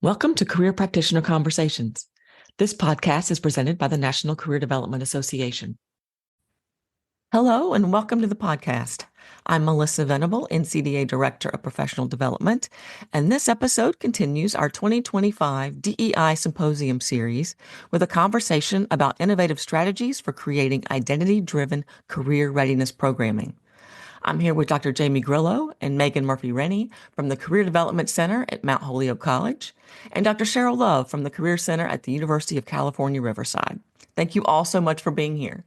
Welcome to Career Practitioner Conversations. This podcast is presented by the National Career Development Association. Hello and welcome to the podcast. I'm Melissa Venable, NCDA Director of Professional Development, and this episode continues our 2025 DEI Symposium Series with a conversation about innovative strategies for creating identity-driven career readiness programming. I'm here with Dr. Jaime Grillo and Meaghan Murphy-Rennie from the Career Development Center at Mount Holyoke College, and Dr. Cheryl Love from the Career Center at the University of California, Riverside. Thank you all so much for being here.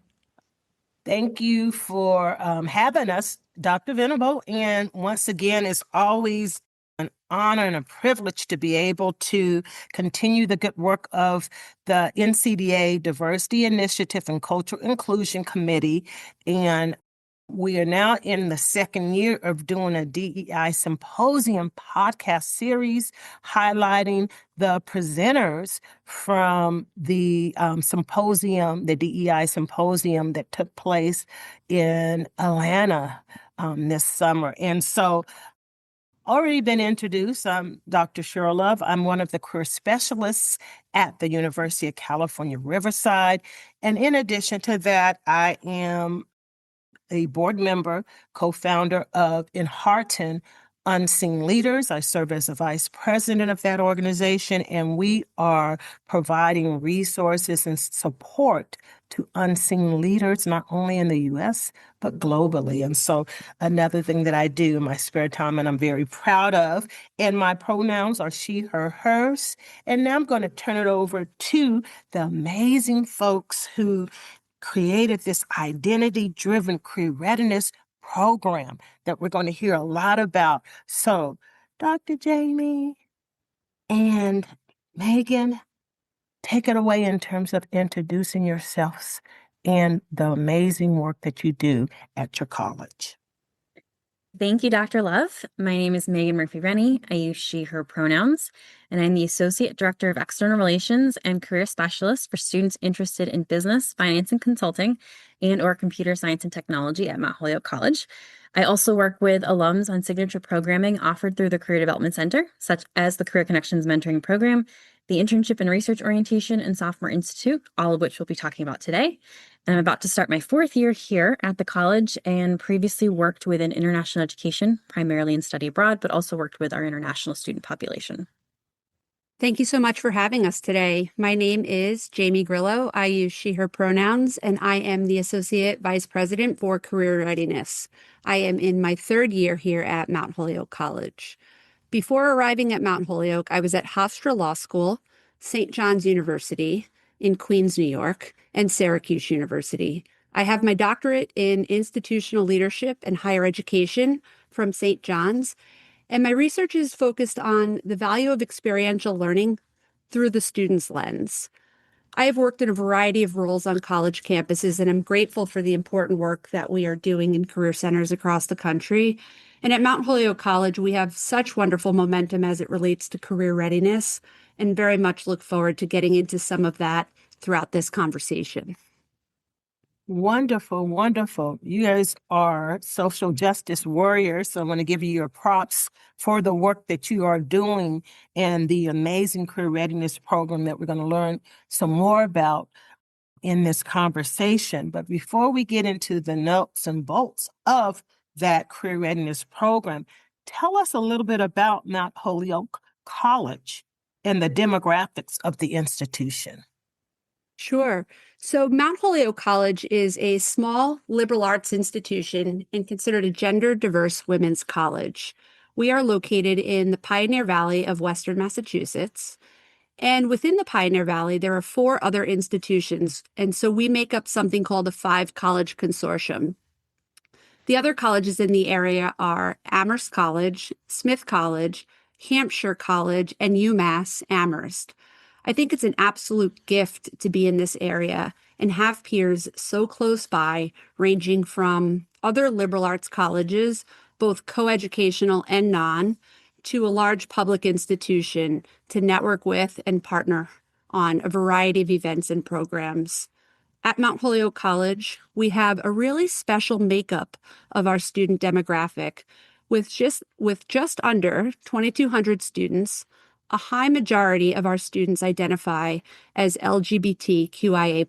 Thank you for having us, Dr. Venable. And once again, it's always an honor and a privilege to be able to continue the good work of the NCDA Diversity Initiative and Cultural Inclusion Committee. And we are now in the second year of doing a DEI Symposium podcast series highlighting the presenters from the symposium, the DEI Symposium that took place in Atlanta this summer. And so already been introduced. I'm Dr. Cheryl Love. I'm one of the career specialists at the University of California, Riverside. And in addition to that, I am a board member, co-founder of Enhearten Unseen Leaders. I serve as the vice president of that organization, and we are providing resources and support to unseen leaders, not only in the U.S., but globally. And so another thing that I do in my spare time, and I'm very proud of, and my pronouns are she, her, hers. And now I'm going to turn it over to the amazing folks who created this identity-driven career readiness program that we're going to hear a lot about. So, Dr. Jaime and Meaghan, take it away in terms of introducing yourselves and the amazing work that you do at your college. Thank you, Dr. Love. My name is Meaghan Murphy-Rennie. I use she, her pronouns, and I'm the Associate Director of External Relations and Career Specialist for students interested in business, finance, and consulting, and/or computer science and technology at Mount Holyoke College. I also work with alums on signature programming offered through the Career Development Center, such as the Career Connections Mentoring Program, the Internship and Research Orientation, and Sophomore Institute, all of which we'll be talking about today. I'm about to start my fourth year here at the college and previously worked within international education, primarily in study abroad, but also worked with our international student population. Thank you so much for having us today. My name is Jaime Grillo. I use she, her pronouns, and I am the Associate Vice President for Career Readiness. I am in my third year here at Mount Holyoke College. Before arriving at Mount Holyoke, I was at Hofstra Law School, St. John's University in Queens, New York, and Syracuse University. I have my doctorate in institutional leadership and higher education from St. John's, and my research is focused on the value of experiential learning through the student's lens. I have worked in a variety of roles on college campuses, and I'm grateful for the important work that we are doing in career centers across the country. And at Mount Holyoke College, we have such wonderful momentum as it relates to career readiness, and very much look forward to getting into some of that throughout this conversation. Wonderful, wonderful. You guys are social justice warriors, so I want to give you your props for the work that you are doing and the amazing career readiness program that we're going to learn some more about in this conversation. But before we get into the nuts and bolts of that career readiness program, tell us a little bit about Mount Holyoke College and the demographics of the institution. Sure. So Mount Holyoke College is a small liberal arts institution and considered a gender-diverse women's college. We are located in the Pioneer Valley of Western Massachusetts. And within the Pioneer Valley, there are 4 other institutions. And so we make up something called a 5-college consortium. The other colleges in the area are Amherst College, Smith College, Hampshire College, and UMass Amherst. I think it's an absolute gift to be in this area and have peers so close by, ranging from other liberal arts colleges, both coeducational and non, to a large public institution to network with and partner on a variety of events and programs. At Mount Holyoke College, we have a really special makeup of our student demographic with just under 2,200 students, a high majority of our students identify as LGBTQIA+.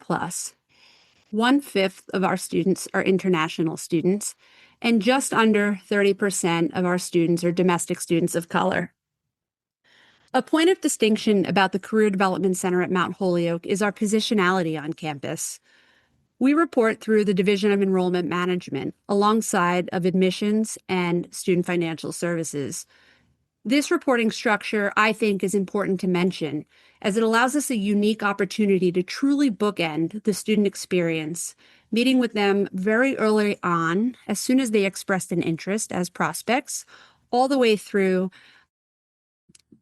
1/5 of our students are international students, and just under 30% of our students are domestic students of color. A point of distinction about the Career Development Center at Mount Holyoke is our positionality on campus. We report through the Division of Enrollment Management alongside of admissions and student financial services. This reporting structure, I think, is important to mention as it allows us a unique opportunity to truly bookend the student experience, meeting with them very early on, as soon as they expressed an interest as prospects, all the way through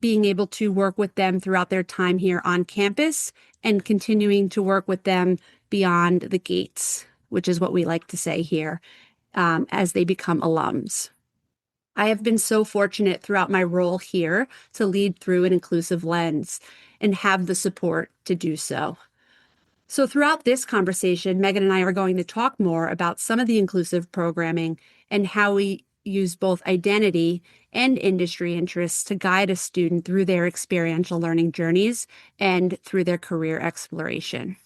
being able to work with them throughout their time here on campus and continuing to work with them beyond the gates, which is what we like to say here, as they become alums. I have been so fortunate throughout my role here to lead through an inclusive lens and have the support to do so. So throughout this conversation, Meaghan and I are going to talk more about some of the inclusive programming and how we use both identity and industry interests to guide a student through their experiential learning journeys and through their career exploration.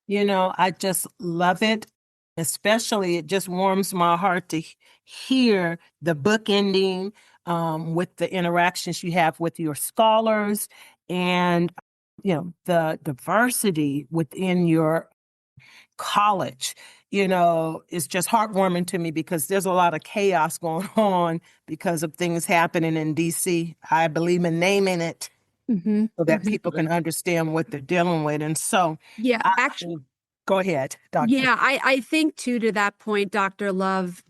I just love it. Especially, it just warms my heart to hear the bookending with the interactions you have with your scholars and, the diversity within your college. It's just heartwarming to me because there's a lot of chaos going on because of things happening in DC. I believe in naming it so that people can understand what they're dealing with. And so, yeah, actually, go ahead, Dr. Yeah, I think too, to that point, Dr. Love,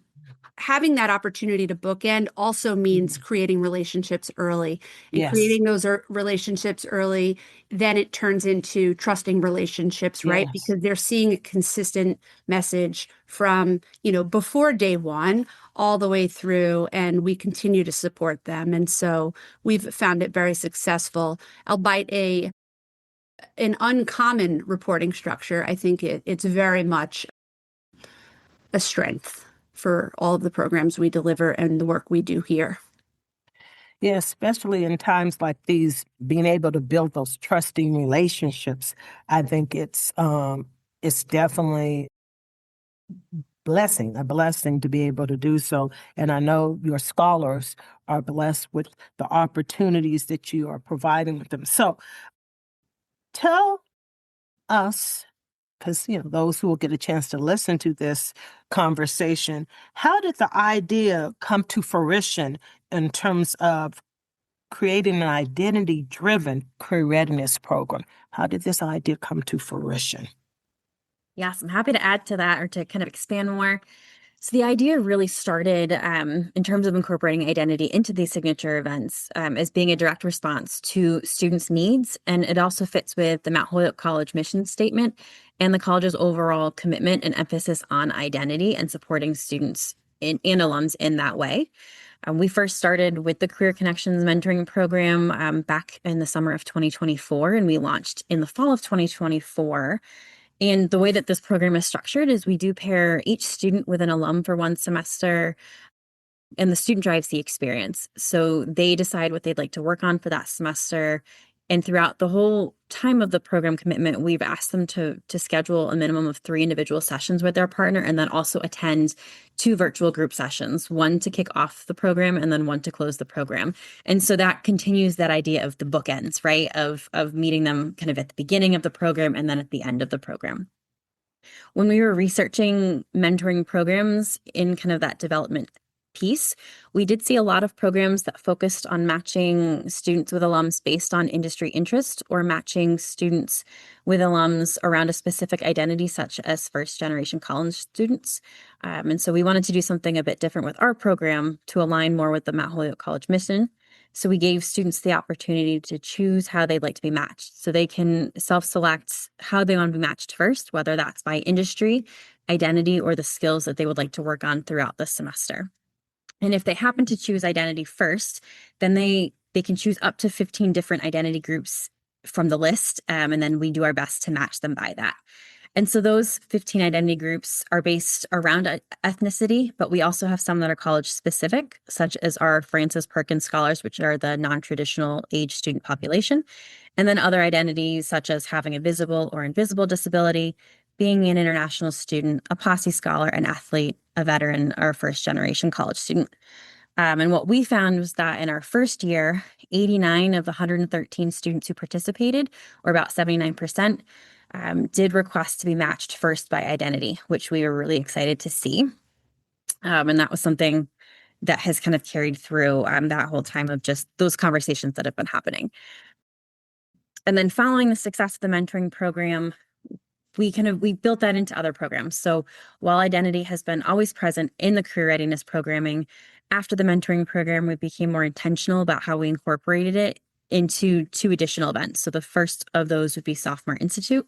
having that opportunity to bookend also means creating relationships early. And Yes. creating those relationships early, then it turns into trusting relationships, right? Yes. Because they're seeing a consistent message from, before day one all the way through, and we continue to support them. And so we've found it very successful, albeit an uncommon reporting structure. I think it's very much a strength for all of the programs we deliver and the work we do here. Yeah, especially in times like these, being able to build those trusting relationships, I think it's definitely a blessing to be able to do so. And I know your scholars are blessed with the opportunities that you are providing with them. So tell us, because those who will get a chance to listen to this conversation, how did the idea come to fruition in terms of creating an identity-driven career readiness program? How did this idea come to fruition? Yes, I'm happy to add to that or to kind of expand more. So the idea really started in terms of incorporating identity into these signature events as being a direct response to students' needs. And it also fits with the Mount Holyoke College mission statement and the college's overall commitment and emphasis on identity and supporting students and alums in that way. We first started with the Career Connections mentoring program back in the summer of 2024, and we launched in the fall of 2024. And the way that this program is structured is we do pair each student with an alum for one semester, and the student drives the experience. So they decide what they'd like to work on for that semester. And throughout the whole time of the program commitment, we've asked them to schedule a minimum of 3 individual sessions with their partner, and then also attend 2 virtual group sessions, one to kick off the program and then one to close the program. And so that continues that idea of the bookends, right? Of meeting them kind of at the beginning of the program and then at the end of the program. When we were researching mentoring programs in kind of that development piece, we did see a lot of programs that focused on matching students with alums based on industry interest or matching students with alums around a specific identity, such as first-generation college students. And so we wanted to do something a bit different with our program to align more with the Mount Holyoke College mission. So we gave students the opportunity to choose how they'd like to be matched. So they can self-select how they want to be matched first, whether that's by industry, identity, or the skills that they would like to work on throughout the semester. And if they happen to choose identity first, then they can choose up to 15 different identity groups from the list. And then we do our best to match them by that. And so those 15 identity groups are based around ethnicity, but we also have some that are college specific, such as our Francis Perkins Scholars, which are the non-traditional age student population. And then other identities such as having a visible or invisible disability, being an international student, a posse scholar, an athlete, a veteran, or a first generation college student. And what we found was that in our first year, 89 of the 113 students who participated, or about 79%, did request to be matched first by identity, which we were really excited to see. And that was something that has kind of carried through that whole time of just those conversations that have been happening. And then following the success of the mentoring program, we built that into other programs. So while identity has been always present in the career readiness programming, after the mentoring program, we became more intentional about how we incorporated it into 2 additional events. So the first of those would be Sophomore Institute.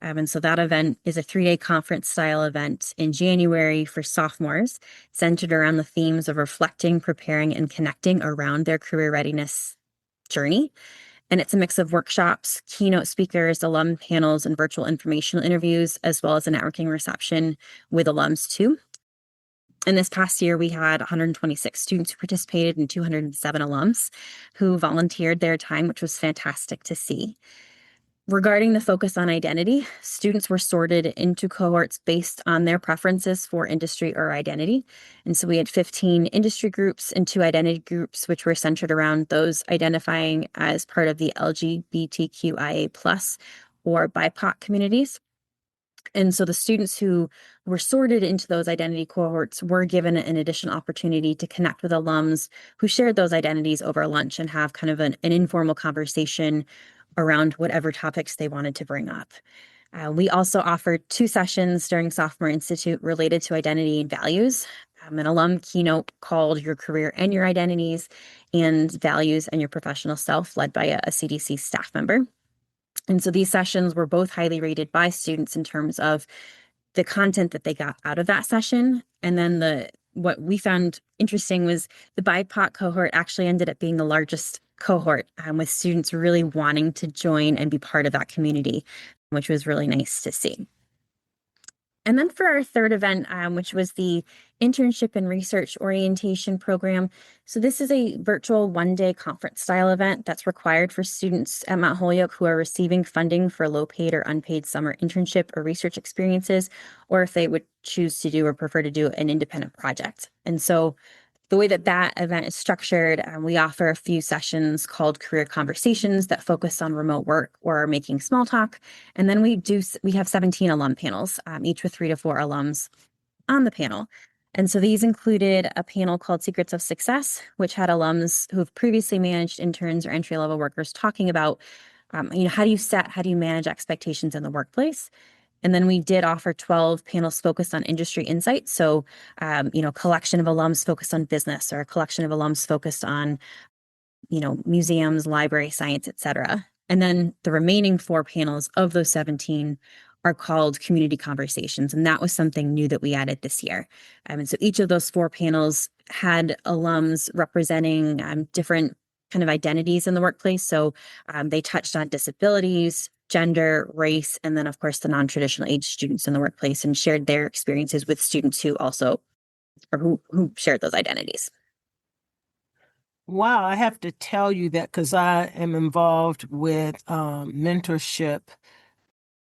And so that event is a 3-day conference style event in January for sophomores, centered around the themes of reflecting, preparing, and connecting around their career readiness journey. And it's a mix of workshops, keynote speakers, alum panels, and virtual informational interviews, as well as a networking reception with alums too. And this past year, we had 126 students who participated and 207 alums who volunteered their time, which was fantastic to see. Regarding the focus on identity, students were sorted into cohorts based on their preferences for industry or identity. And so we had 15 industry groups and 2 identity groups, which were centered around those identifying as part of the LGBTQIA+ or BIPOC communities. And so the students who were sorted into those identity cohorts were given an additional opportunity to connect with alums who shared those identities over lunch and have kind of an informal conversation around whatever topics they wanted to bring up. We also offered 2 sessions during Sophomore Institute related to identity and values. An alum keynote called Your Career and Your Identities, and Values and Your Professional Self, led by a CDC staff member. And so these sessions were both highly rated by students in terms of the content that they got out of that session. And then what we found interesting was the BIPOC cohort actually ended up being the largest cohort, with students really wanting to join and be part of that community, which was really nice to see. And then for our third event, which was the internship and research orientation program. So this is a virtual 1-day conference style event that's required for students at Mount Holyoke who are receiving funding for low paid or unpaid summer internship or research experiences, or if they would choose to do or prefer to do an independent project. And so the way that event is structured, we offer a few sessions called career conversations that focus on remote work or making small talk. And then we have 17 alum panels, each with 3 to 4 alums on the panel. And so these included a panel called Secrets of Success, which had alums who have previously managed interns or entry-level workers talking about, how do you manage expectations in the workplace? And then we did offer 12 panels focused on industry insights. So, collection of alums focused on business, or a collection of alums focused on, museums, library, science, et cetera. And then the remaining 4 panels of those 17 are called community conversations. And that was something new that we added this year. And so each of those 4 panels had alums representing different kind of identities in the workplace. So they touched on disabilities, gender, race, and then of course the non-traditional age students in the workplace, and shared their experiences with students who shared those identities. Wow, I have to tell you that because I am involved with mentorship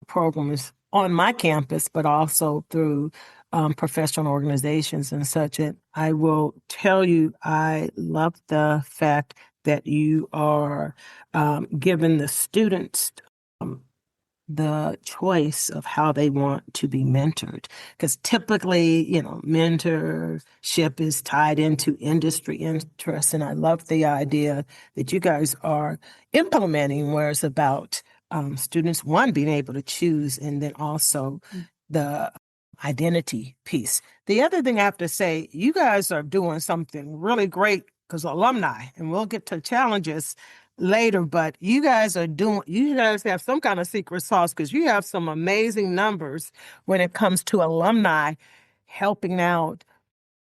programs on my campus, but also through professional organizations and such. And I will tell you, I love the fact that you are giving the students the choice of how they want to be mentored. Because typically, mentorship is tied into industry interests. And I love the idea that you guys are implementing, where it's about students, one, being able to choose, and then also the identity piece. The other thing I have to say, you guys are doing something really great, because alumni, and we'll get to challenges later, but you guys have some kind of secret sauce, because you have some amazing numbers when it comes to alumni helping out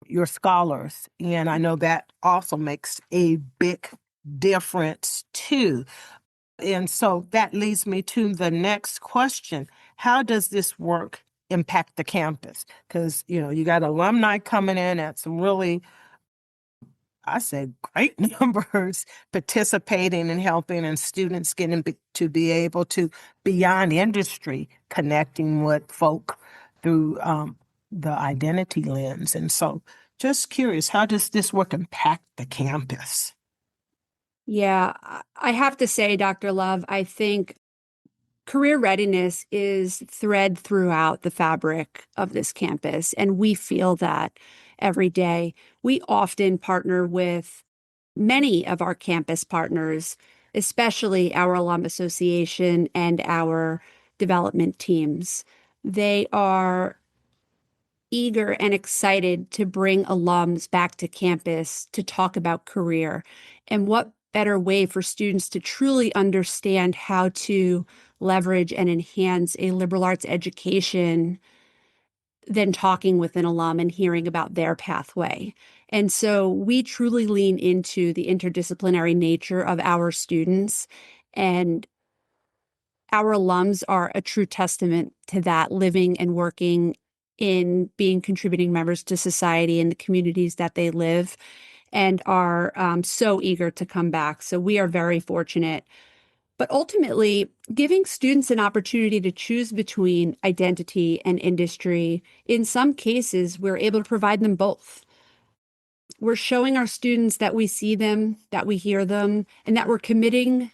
your scholars. And I know that also makes a big difference too. And so that leads me to the next question. how does this work impact the campus? Because, you got alumni coming in at some really, I say, great numbers participating and helping, and students getting to be able to, beyond industry, connecting with folk through the identity lens. And so just curious, how does this work impact the campus? Yeah, I have to say, Dr. Love, I think career readiness is thread throughout the fabric of this campus, and we feel that every day. We often partner with many of our campus partners, especially our alum association and our development teams. They are eager and excited to bring alums back to campus to talk about career. And what better way for students to truly understand how to leverage and enhance a liberal arts education than talking with an alum and hearing about their pathway. And so we truly lean into the interdisciplinary nature of our students, and our alums are a true testament to that, living and working in being contributing members to society and the communities that they live, and are so eager to come back. So we are very fortunate. But ultimately, giving students an opportunity to choose between identity and industry, in some cases, we're able to provide them both. We're showing our students that we see them, that we hear them, and that we're committed,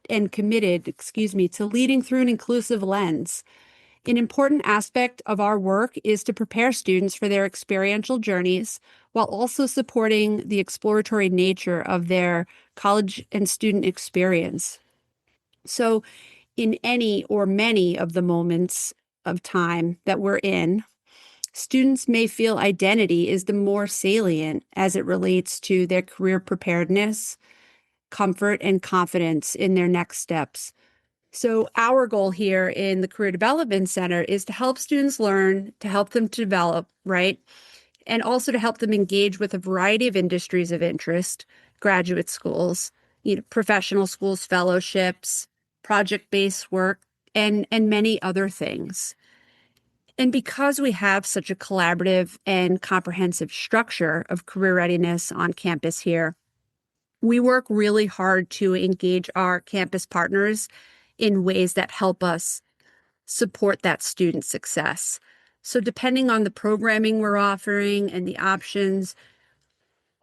to leading through an inclusive lens. An important aspect of our work is to prepare students for their experiential journeys while also supporting the exploratory nature of their college and student experience. So, in any or many of the moments of time that we're in, students may feel identity is the more salient as it relates to their career preparedness, comfort, and confidence in their next steps. So our goal here in the Career Development Center is to help students learn, to help them to develop, right? And also to help them engage with a variety of industries of interest, graduate schools, professional schools, fellowships, project-based work, and many other things. And because we have such a collaborative and comprehensive structure of career readiness on campus here, we work really hard to engage our campus partners in ways that help us support that student success. So depending on the programming we're offering and the options,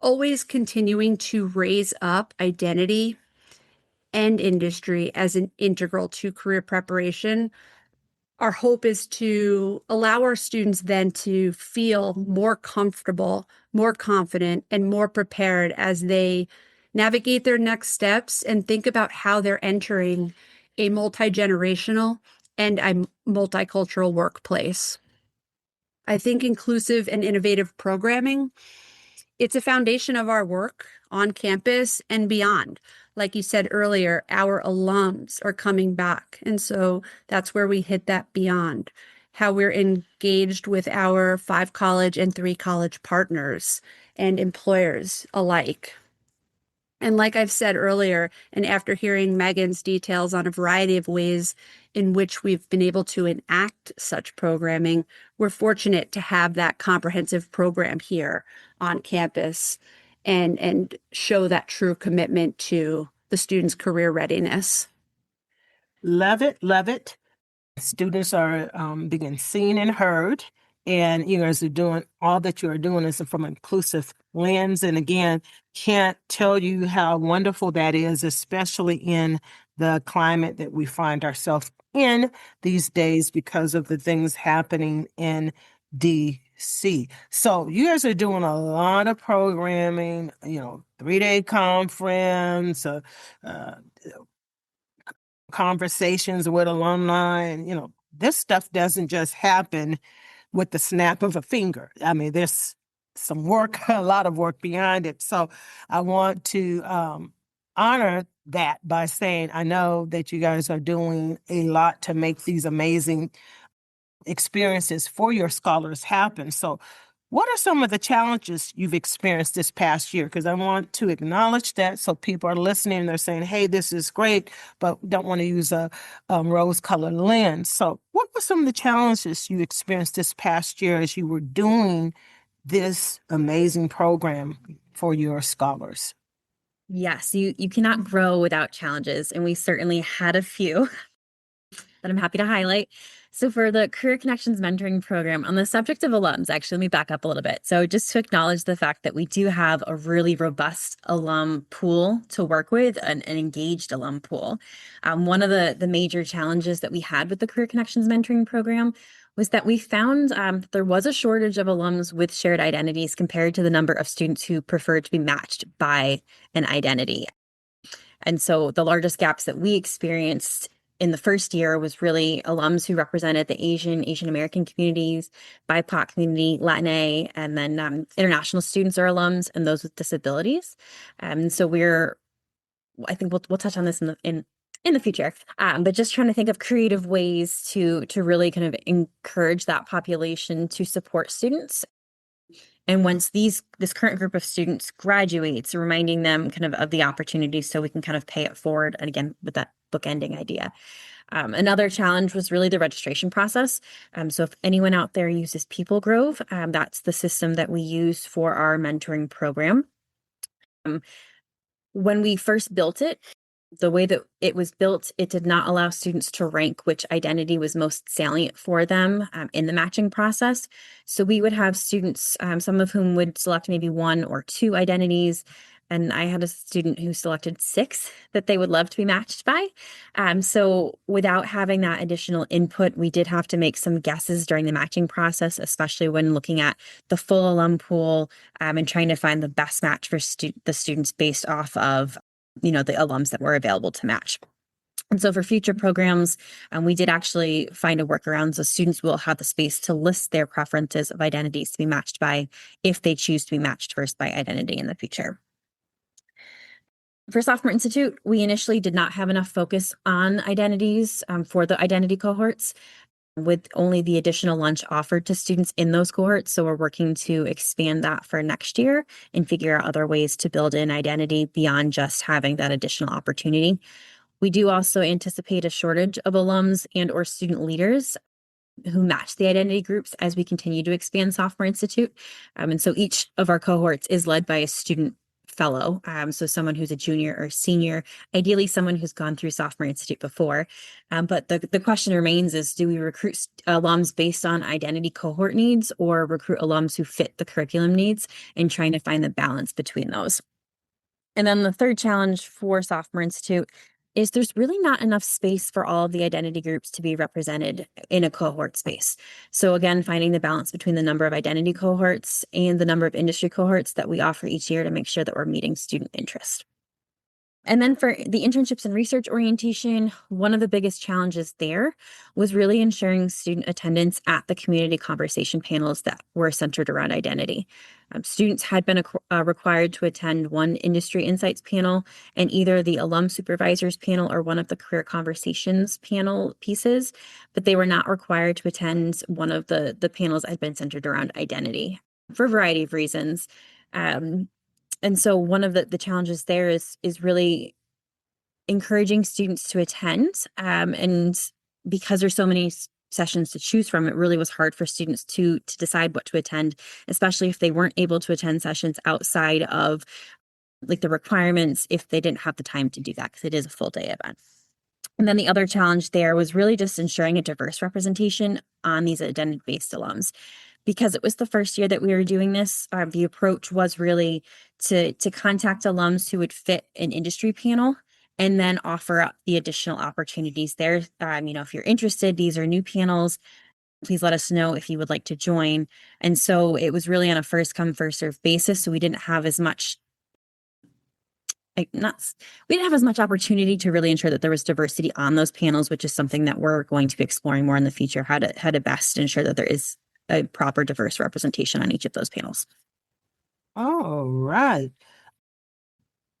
always continuing to raise up identity and industry as an integral to career preparation. Our hope is to allow our students then to feel more comfortable, more confident, and more prepared as they navigate their next steps and think about how they're entering a multi-generational and a multicultural workplace. I think inclusive and innovative programming, it's a foundation of our work on campus and beyond. Like you said earlier, our alums are coming back. And so that's where we hit that beyond, how we're engaged with our 5 college and 3 college partners and employers alike. And like I've said earlier, and after hearing Meaghan's details on a variety of ways in which we've been able to enact such programming, we're fortunate to have that comprehensive program here on campus and show that true commitment to the students' career readiness. Love it, love it. Students are being seen and heard. And as you're doing, all that you're doing is from an inclusive lens. And again, can't tell you how wonderful that is, especially in the climate that we find ourselves in these days because of the things happening in DC. So you guys are doing a lot of programming, 3-day conference, conversations with alumni, and this stuff doesn't just happen with the snap of a finger. I mean, there's some work, a lot of work behind it. So I want to honor that by saying, I know that you guys are doing a lot to make these amazing experiences for your scholars happen. So What are some of the challenges you've experienced this past year? Because I want to acknowledge that so people are listening and they're saying, hey, this is great, but don't want to use a rose-colored lens. So what were some of the challenges you experienced this past year as you were doing this amazing program for your scholars? Yes, you cannot grow without challenges, and we certainly had a few that I'm happy to highlight. So for the Career Connections Mentoring Program, on the subject of alums, actually, let me back up a little bit. So just to acknowledge the fact that we do have a really robust alum pool to work with, an engaged alum pool. One of the major challenges that we had with the Career Connections Mentoring Program was that we found there was a shortage of alums with shared identities compared to the number of students who preferred to be matched by an identity. And so the largest gaps that we experienced in the first year was really alums who represented the Asian American communities, BIPOC community, Latina, and then international students or alums and those with disabilities. So I think we'll touch on this in the future, but just trying to think of creative ways to really kind of encourage that population to support students. And once this current group of students graduates, reminding them kind of the opportunities so we can kind of pay it forward. And again, with that bookending idea. Another challenge was really the registration process. So if anyone out there uses People Grove, that's the system that we use for our mentoring program. When we first built it, the way that it was built, it did not allow students to rank which identity was most salient for them in the matching process. So we would have students, some of whom would select maybe one or two identities. And I had a student who selected 6 that they would love to be matched by. So without having that additional input, we did have to make some guesses during the matching process, especially when looking at the full alum pool and trying to find the best match for the students based off of the alums that were available to match. And so for future programs, we did actually find a workaround. So students will have the space to list their preferences of identities to be matched by if they choose to be matched first by identity in the future. For Sophomore Institute, we initially did not have enough focus on identities for the identity cohorts, with only the additional lunch offered to students in those cohorts. So we're working to expand that for next year and figure out other ways to build in identity beyond just having that additional opportunity. We do also anticipate a shortage of alums and or student leaders who match the identity groups as we continue to expand Sophomore Institute. And so each of our cohorts is led by a student fellow, so someone who's a junior or senior, ideally someone who's gone through Sophomore Institute before. But the question remains is, do we recruit alums based on identity cohort needs or recruit alums who fit the curriculum needs, and trying to find the balance between those? And then the third challenge for Sophomore Institute is there's really not enough space for all of the identity groups to be represented in a cohort space. So again, finding the balance between the number of identity cohorts and the number of industry cohorts that we offer each year to make sure that we're meeting student interest. And then for the internships and research orientation, one of the biggest challenges there was really ensuring student attendance at the community conversation panels that were centered around identity. Students had been required to attend one industry insights panel and either the alum supervisors panel or one of the career conversations panel pieces, but they were not required to attend one of the panels that had been centered around identity for a variety of reasons. And so one of the challenges there is really encouraging students to attend. And because there's so many sessions to choose from, it really was hard for students to decide what to attend, especially if they weren't able to attend sessions outside of like the requirements, if they didn't have the time to do that, because it is a full day event. And then the other challenge there was really just ensuring a diverse representation on these identity-based alums. Because it was the first year that we were doing this, the approach was really to contact alums who would fit an industry panel and then offer up the additional opportunities there. If you're interested, these are new panels. Please let us know if you would like to join. And so it was really on a first come, first served basis. So we didn't have as much opportunity to really ensure that there was diversity on those panels, which is something that we're going to be exploring more in the future, how to best ensure that there is a proper diverse representation on each of those panels. All right.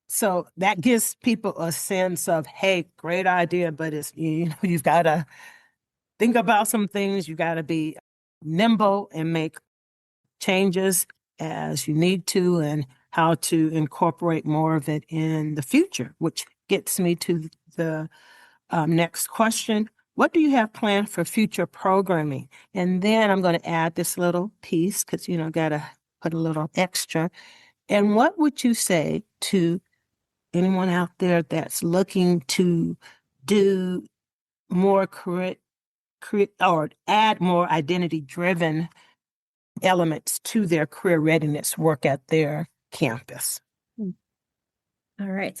So that gives people a sense of, hey, great idea, but it's, you've got to think about some things. You got to be nimble and make changes as you need to and how to incorporate more of it in the future, which gets me to the next question. What do you have planned for future programming? And then I'm going to add this little piece because, got to put a little extra. And what would you say to anyone out there that's looking to do more or add more identity-driven elements to their career readiness work at their campus? All right.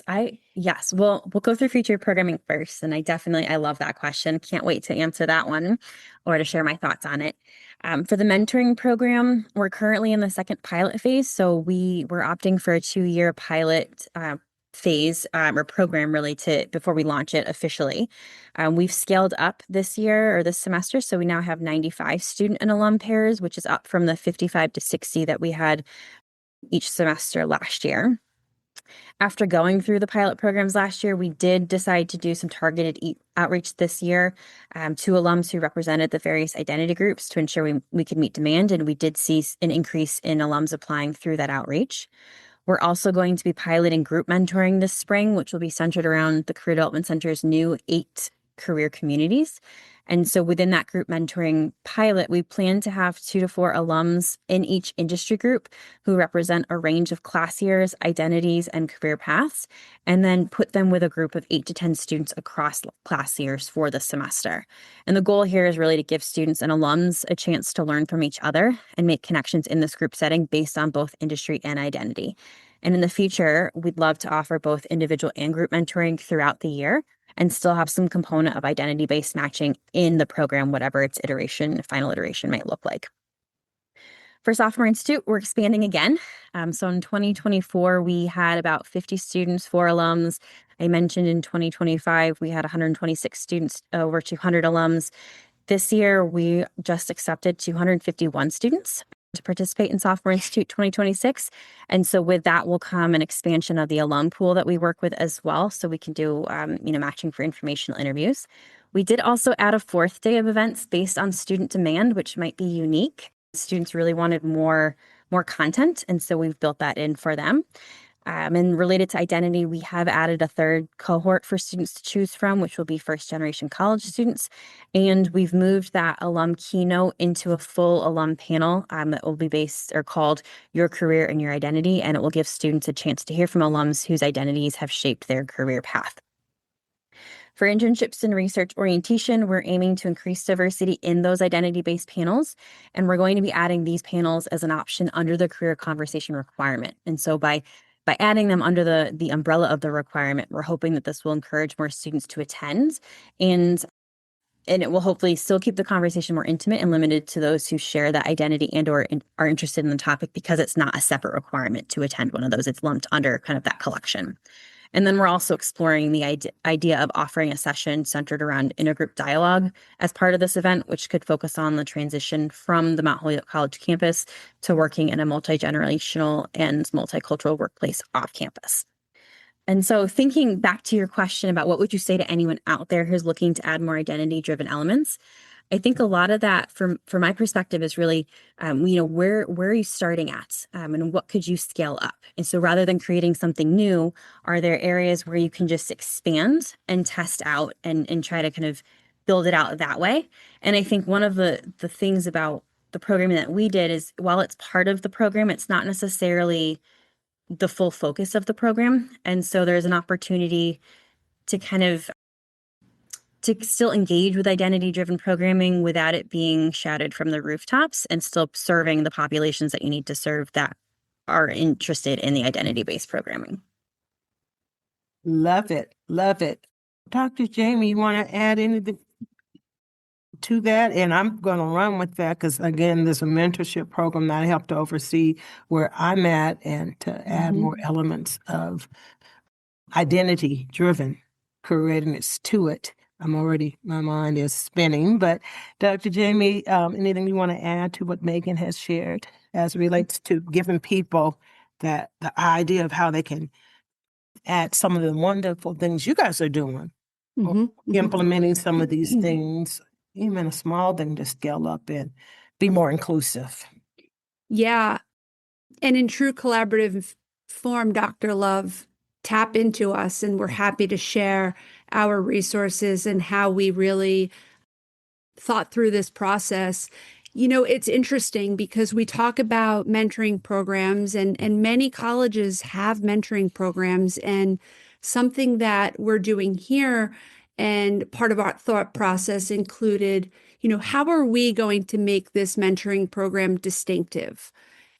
Yes, we'll go through future programming first. And I love that question. Can't wait to answer that one or to share my thoughts on it. For the mentoring program, we're currently in the second pilot phase. So we're opting for a 2-year pilot phase or program really before we launch it officially. We've scaled up this year or this semester. So we now have 95 student and alum pairs, which is up from the 55 to 60 that we had each semester last year. After going through the pilot programs last year, we did decide to do some targeted outreach this year to alums who represented the various identity groups to ensure we could meet demand. And we did see an increase in alums applying through that outreach. We're also going to be piloting group mentoring this spring, which will be centered around the Career Development Center's new 8 career communities. And so within that group mentoring pilot, we plan to have 2 to 4 alums in each industry group who represent a range of class years, identities, and career paths, and then put them with a group of 8 to 10 students across class years for the semester. And the goal here is really to give students and alums a chance to learn from each other and make connections in this group setting based on both industry and identity. And in the future, we'd love to offer both individual and group mentoring throughout the year and still have some component of identity-based matching in the program, whatever its final iteration might look like. For Sophomore Institute, we're expanding again. So in 2024, we had about 50 students, 4 alums. I mentioned in 2025, we had 126 students, over 200 alums. This year, we just accepted 251 students to participate in Sophomore Institute 2026. And so with that will come an expansion of the alum pool that we work with as well. So we can do, matching for informational interviews. We did also add a 4th day of events based on student demand, which might be unique. Students really wanted more content. And so we've built that in for them. And related to identity, we have added a 3rd cohort for students to choose from, which will be first-generation college students. And we've moved that alum keynote into a full alum panel that will be called Your Career and Your Identity, and it will give students a chance to hear from alums whose identities have shaped their career path. For internships and research orientation, we're aiming to increase diversity in those identity-based panels, and we're going to be adding these panels as an option under the career conversation requirement. And so by adding them under the umbrella of the requirement, we're hoping that this will encourage more students to attend, and it will hopefully still keep the conversation more intimate and limited to those who share that identity and or are interested in the topic, because it's not a separate requirement to attend one of those. It's lumped under kind of that collection. And then we're also exploring the idea of offering a session centered around intergroup dialogue as part of this event, which could focus on the transition from the Mount Holyoke College campus to working in a multi-generational and multicultural workplace off campus. And so thinking back to your question about what would you say to anyone out there who's looking to add more identity-driven elements, I think a lot of that, from my perspective, is really, where are you starting at, and what could you scale up? And so, rather than creating something new, are there areas where you can just expand and test out and try to kind of build it out that way? And I think one of the things about the programming that we did is, while it's part of the program, it's not necessarily the full focus of the program, and so there's an opportunity to kind of to still engage with identity-driven programming without it being shouted from the rooftops, and still serving the populations that you need to serve that are interested in the identity-based programming. Love it. Love it. Dr. Jaime, you want to add anything to that? And I'm going to run with that because, again, there's a mentorship program that I help to oversee where I'm at, and to add more elements of identity-driven career readiness to it. My mind is spinning. But Dr. Jaime, anything you want to add to what Meaghan has shared as it relates to giving people the idea of how they can add some of the wonderful things you guys are doing, implementing some of these things, even a small thing, to scale up and be more inclusive? Yeah. And in true collaborative form, Dr. Love, tap into us, and we're happy to share our resources and how we really thought through this process. It's interesting because we talk about mentoring programs, and many colleges have mentoring programs, and something that we're doing here and part of our thought process included, how are we going to make this mentoring program distinctive?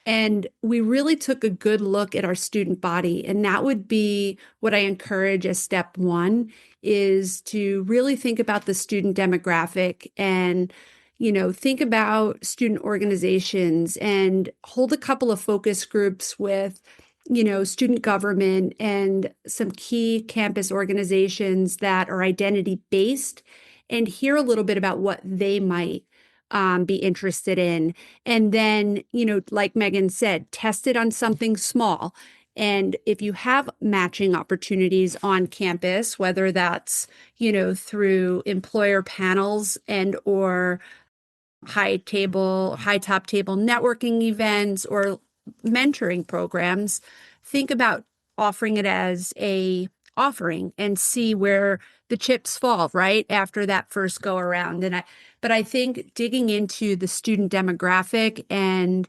And we really took a good look at our student body. And that would be what I encourage as step one, is to really think about the student demographic and, think about student organizations and hold a couple of focus groups with, student government and some key campus organizations that are identity based, and hear a little bit about what they might be interested in. And then, like Meaghan said, test it on something small. And if you have matching opportunities on campus, whether that's, through employer panels and or high top table networking events or mentoring programs, think about offering it as a offering and see where the chips fall right after that first go around. But I think digging into the student demographic and,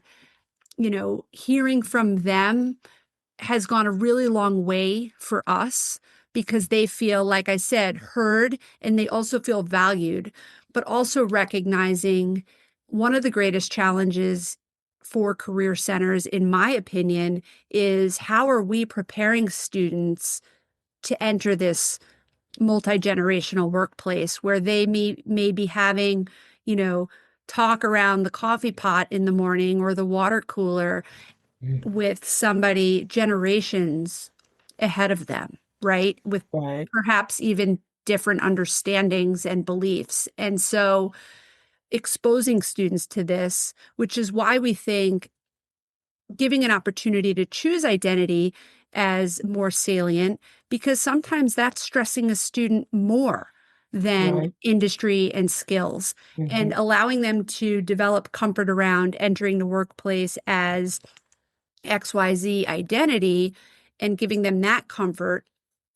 hearing from them has gone a really long way for us, because they feel, like I said, heard, and they also feel valued, but also recognizing one of the greatest challenges for career centers, in my opinion, is how are we preparing students to enter this multi-generational workplace where they may be having, talk around the coffee pot in the morning or the water cooler with somebody generations ahead of them, right? With Right. perhaps even different understandings and beliefs. And so exposing students to this, which is why we think giving an opportunity to choose identity as more salient, because sometimes that's stressing a student more than Right. industry and skills, and allowing them to develop comfort around entering the workplace as XYZ identity and giving them that comfort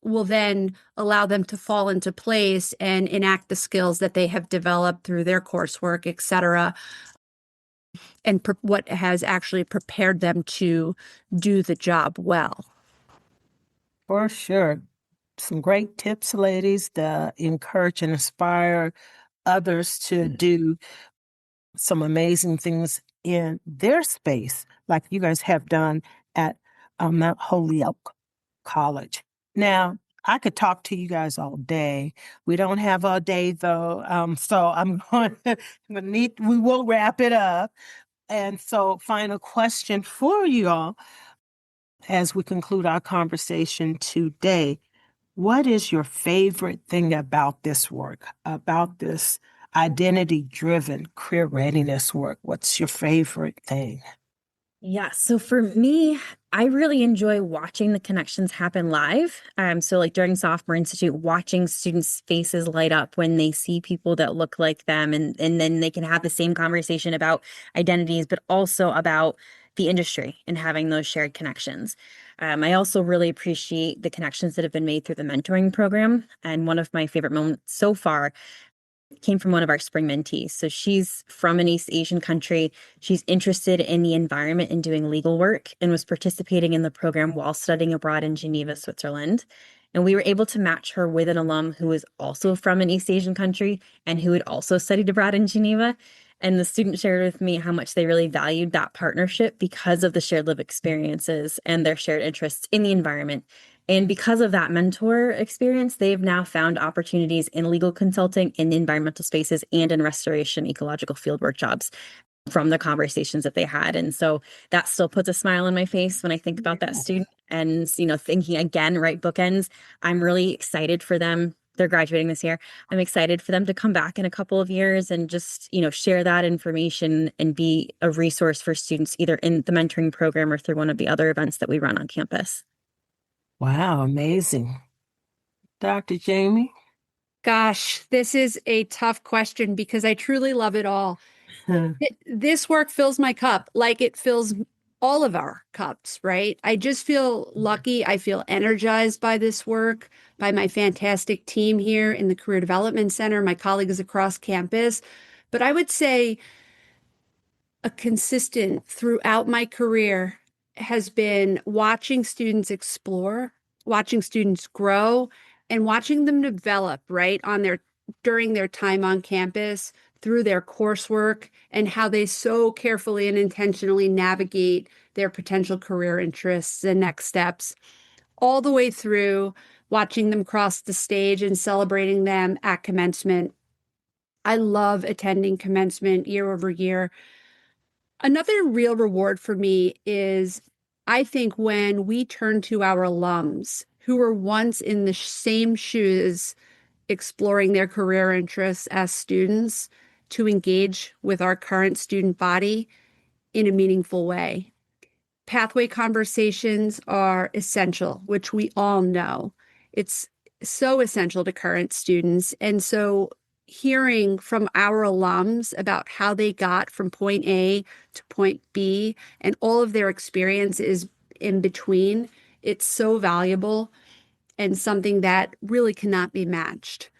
will then allow them to fall into place and enact the skills that they have developed through their coursework, et cetera, and what has actually prepared them to do the job well. For sure. Some great tips, ladies, to encourage and inspire others to do some amazing things in their space, like you guys have done at Mount Holyoke College. Now, I could talk to you guys all day. We don't have all day though, so we will wrap it up. And so, final question for you all as we conclude our conversation today. What is your favorite thing about this work, about this identity-driven career readiness work? What's your favorite thing? Yeah, so for me, I really enjoy watching the connections happen live. So like during Sophomore Institute, watching students' faces light up when they see people that look like them, and then they can have the same conversation about identities, but also about the industry and having those shared connections. I also really appreciate the connections that have been made through the mentoring program. And one of my favorite moments so far came from one of our spring mentees. So she's from an East Asian country. She's interested in the environment and doing legal work, and was participating in the program while studying abroad in Geneva, Switzerland. And we were able to match her with an alum who was also from an East Asian country and who had also studied abroad in Geneva. And the student shared with me how much they really valued that partnership because of the shared lived experiences and their shared interests in the environment. And because of that mentor experience, they've now found opportunities in legal consulting, in environmental spaces, and in restoration ecological fieldwork jobs from the conversations that they had. And so that still puts a smile on my face when I think about that student. And, thinking again, right, bookends, I'm really excited for them. They're graduating this year. I'm excited for them to come back in a couple of years and just, share that information and be a resource for students either in the mentoring program or through one of the other events that we run on campus. Wow, amazing. Dr. Jaime? Gosh, this is a tough question because I truly love it all. This work fills my cup like it fills all of our cups, right? I just feel lucky. I feel energized by this work, by my fantastic team here in the Career Development Center, my colleagues across campus. But I would say a consistent throughout my career has been watching students explore, watching students grow, and watching them develop, right, on their during their time on campus, through their coursework, and how they so carefully and intentionally navigate their potential career interests and next steps, all the way through watching them cross the stage and celebrating them at commencement. I love attending commencement year over year. Another real reward for me is, I think, when we turn to our alums who were once in the same shoes, exploring their career interests as students, to engage with our current student body in a meaningful way. Pathway conversations are essential, which we all know. It's so essential to current students. And so hearing from our alums about how they got from point A to point B and all of their experiences in between, it's so valuable and something that really cannot be matched.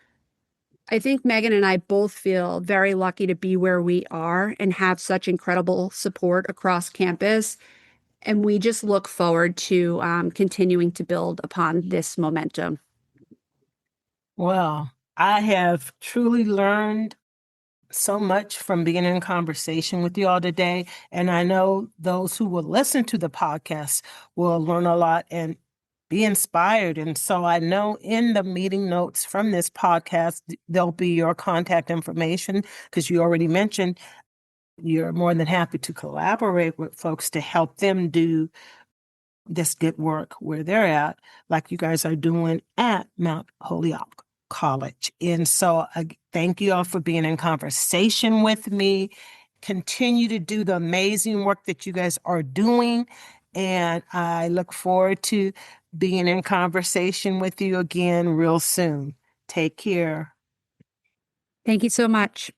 I think Meaghan and I both feel very lucky to be where we are and have such incredible support across campus. And we just look forward to continuing to build upon this momentum. Well, I have truly learned so much from being in conversation with you all today. And I know those who will listen to the podcast will learn a lot and be inspired. And so I know in the meeting notes from this podcast, there'll be your contact information, because you already mentioned you're more than happy to collaborate with folks to help them do this good work where they're at, like you guys are doing at Mount Holyoke College. And so thank you all for being in conversation with me. Continue to do the amazing work that you guys are doing. And I look forward to being in conversation with you again real soon. Take care. Thank you so much.